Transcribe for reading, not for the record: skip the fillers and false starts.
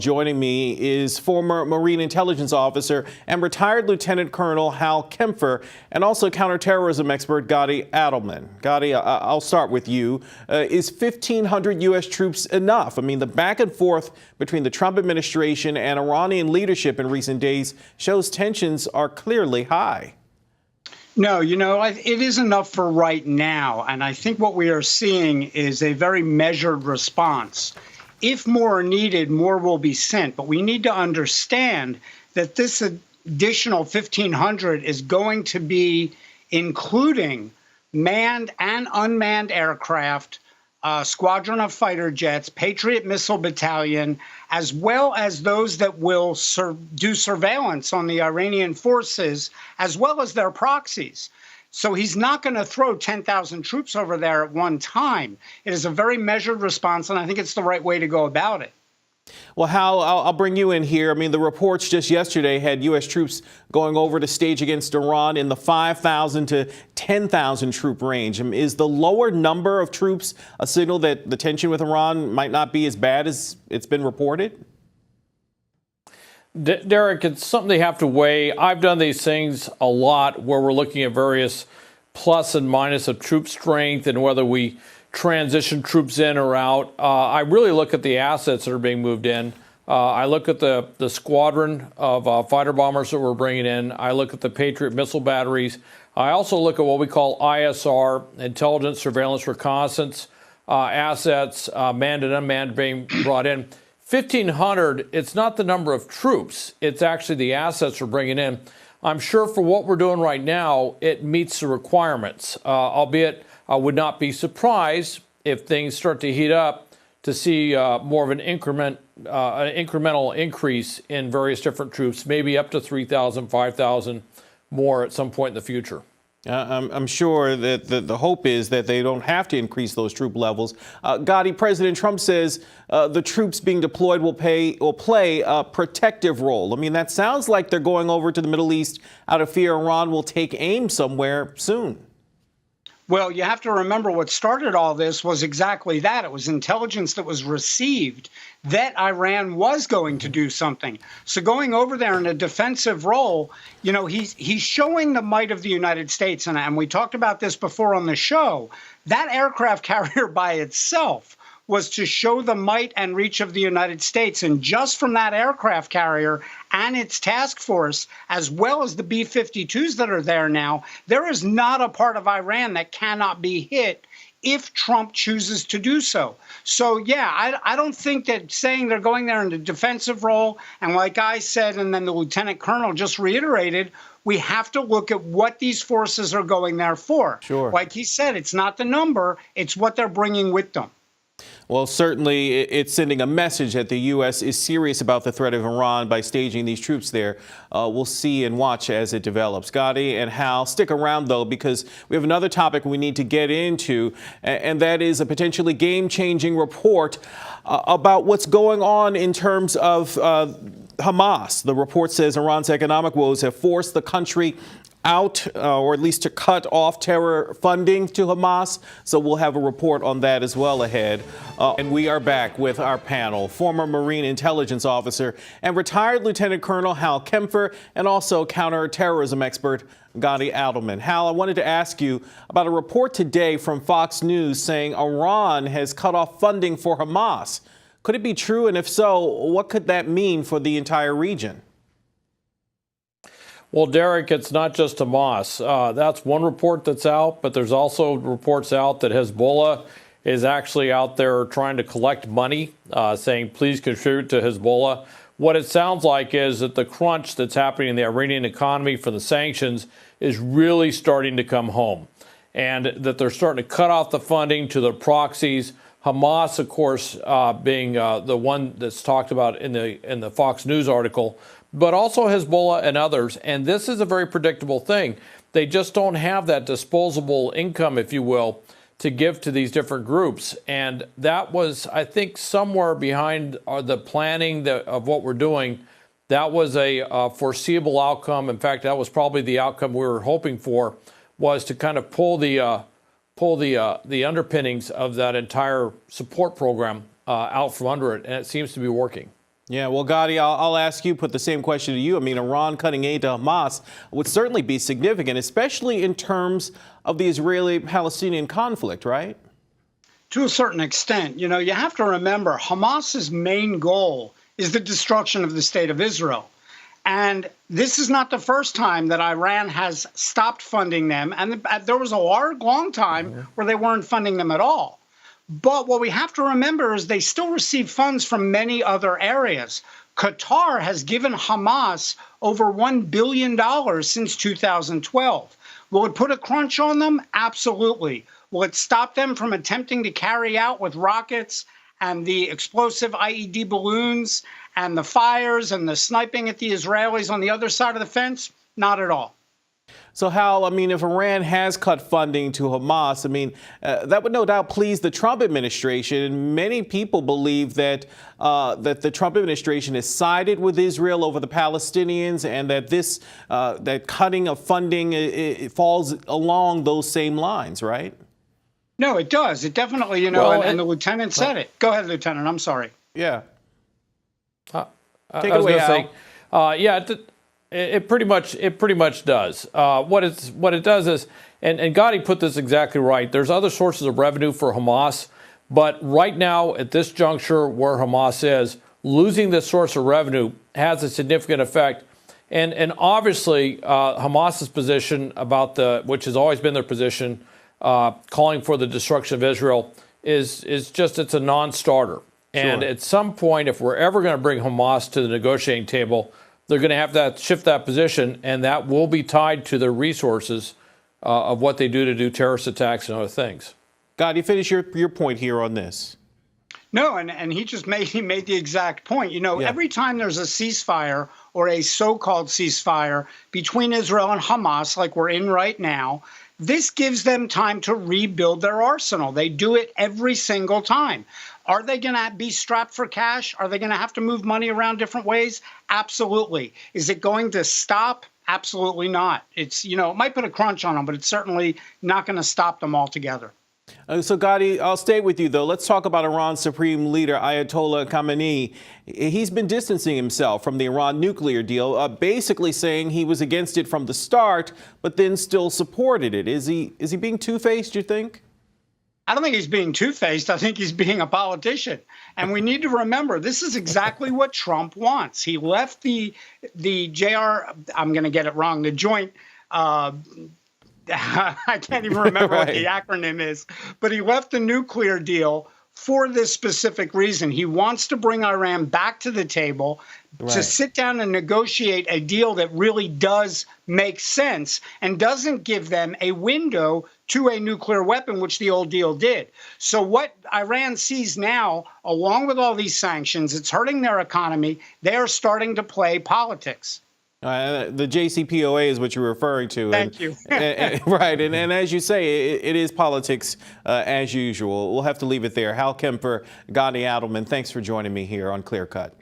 Joining me is former Marine intelligence officer and retired Lieutenant Colonel Hal Kempfer, and also counterterrorism expert Gadi Adelman. Gadi, I'll start with you. Is 1,500 U.S. troops enough? I mean, the back and forth between the Trump administration and Iranian leadership in recent days shows tensions are clearly high. No, it is enough for right now. And I think what we are seeing is a very measured response. If more are needed, more will be sent. But we need to understand that this additional 1,500 is going to be including manned and unmanned aircraft, squadron of fighter jets, Patriot missile battalion, as well as those that will do surveillance on the Iranian forces, as well as their proxies. So he's not going to throw 10,000 troops over there at one time. It is a very measured response, and I think it's the right way to go about it. Well, Hal, I'll bring you in here. I mean, the reports just yesterday had U.S. troops going over to stage against Iran in the 5,000 to 10,000 troop range. Is the lower number of troops a signal that the tension with Iran might not be as bad as it's been reported? Derek, it's something they have to weigh. I've done these things a lot where we're looking at various plus and minus of troop strength and whether we transition troops in or out. I really look at the assets that are being moved in. I look at the squadron of fighter bombers that we're bringing in. I look at the Patriot missile batteries. I also look at what we call ISR, intelligence, surveillance, reconnaissance assets, manned and unmanned being brought in. 1,500, it's not the number of troops. It's actually the assets we're bringing in. I'm sure for what we're doing right now, it meets the requirements, albeit I would not be surprised if things start to heat up to see more of an incremental increase in various different troops, maybe up to 3,000, 5,000 more at some point in the future. I'm sure that the hope is that they don't have to increase those troop levels. Gadi, President Trump says the troops being deployed will play a protective role. I mean, that sounds like they're going over to the Middle East out of fear Iran will take aim somewhere soon. Well, you have to remember what started all this was exactly that. It was intelligence that was received that Iran was going to do something. So going over there in a defensive role, he's showing the might of the United States. And we talked about this before on the show. That aircraft carrier by itself was to show the might and reach of the United States. And just from that aircraft carrier and its task force, as well as the B-52s that are there now, there is not a part of Iran that cannot be hit if Trump chooses to do so. So, yeah, I don't think that saying they're going there in a defensive role, and like I said, and then the lieutenant colonel just reiterated, we have to look at what these forces are going there for. Sure. Like he said, it's not the number, it's what they're bringing with them. Well, certainly it's sending a message that the U.S. is serious about the threat of Iran by staging these troops there. We'll see and watch as it develops. Gadi and Hal, stick around, though, because we have another topic we need to get into, and that is a potentially game-changing report about what's going on in terms of Hamas. The report says Iran's economic woes have forced the country out, or at least to cut off terror funding to Hamas. So we'll have a report on that as well ahead. And we are back with our panel, former Marine intelligence officer and retired Lieutenant Colonel Hal Kempfer, and also counterterrorism expert Gadi Adelman. Hal, I wanted to ask you about a report today from Fox News saying Iran has cut off funding for Hamas. Could it be true? And if so, what could that mean for the entire region? Well, Derek, it's not just Hamas. That's one report that's out, but there's also reports out that Hezbollah is actually out there trying to collect money, saying, please contribute to Hezbollah. What it sounds like is that the crunch that's happening in the Iranian economy for the sanctions is really starting to come home, and that they're starting to cut off the funding to the proxies. Hamas, of course, being the one that's talked about in the Fox News article, but also Hezbollah and others. And this is a very predictable thing. They just don't have that disposable income, if you will, to give to these different groups. And that was, I think, somewhere behind the planning of what we're doing. That was a foreseeable outcome. In fact, that was probably the outcome we were hoping for, was to kind of pull the underpinnings of that entire support program out from under it. And it seems to be working. Yeah, well, Gadi, I'll ask you, put the same question to you. I mean, Iran cutting aid to Hamas would certainly be significant, especially in terms of the Israeli-Palestinian conflict, right? To a certain extent. You know, you have to remember Hamas's main goal is the destruction of the state of Israel. And this is not the first time that Iran has stopped funding them. And there was a long time where they weren't funding them at all. But what we have to remember is they still receive funds from many other areas. Qatar has given Hamas over $1 billion since 2012. Will it put a crunch on them? Absolutely. Will it stop them from attempting to carry out with rockets and the explosive IED balloons and the fires and the sniping at the Israelis on the other side of the fence? Not at all. So, Hal, I mean, if Iran has cut funding to Hamas, I mean, that would no doubt please the Trump administration. And many people believe that that the Trump administration has sided with Israel over the Palestinians, and that this that cutting of funding it falls along those same lines, right? No, it does. It definitely, you know, well, and the lieutenant said it. Go ahead, Lieutenant. I'm sorry. Yeah. Take it away, Hal. Yeah. It pretty much does. What it does is, and Gadi put this exactly right. There's other sources of revenue for Hamas, but right now at this juncture where Hamas is, losing this source of revenue has a significant effect. And obviously Hamas's position about which has always been their position, calling for the destruction of Israel is just it's a non-starter. And at some point, if we're ever going to bring Hamas to the negotiating table, they're going to have to shift that position, and that will be tied to their resources of what they do to do terrorist attacks and other things. Gadi, finish your point here on this. No, and he made the exact point. You know, every time there's a ceasefire or a so-called ceasefire between Israel and Hamas, like we're in right now, this gives them time to rebuild their arsenal. They do it every single time. Are they going to be strapped for cash? Are they going to have to move money around different ways? Absolutely. Is it going to stop? Absolutely not. It's, you know, it might put a crunch on them, but it's certainly not going to stop them altogether. So, Gadi, I'll stay with you, though. Let's talk about Iran's supreme leader, Ayatollah Khamenei. He's been distancing himself from the Iran nuclear deal, basically saying he was against it from the start, but then still supported it. Is he being two-faced, you think? I don't think he's being two-faced. I think he's being a politician. And we need to remember, this is exactly what Trump wants. He left the I'm going to get it wrong, the joint, I can't even remember what the acronym is, but he left the nuclear deal for this specific reason. He wants to bring Iran back to the table to sit down and negotiate a deal that really does make sense and doesn't give them a window to a nuclear weapon, which the old deal did. So what Iran sees now, along with all these sanctions, it's hurting their economy. They are starting to play politics. The JCPOA is what you're referring to. Thank you. Right. And as you say, it is politics as usual. We'll have to leave it there. Hal Kempfer, Gadi Adelman, thanks for joining me here on Clearcut.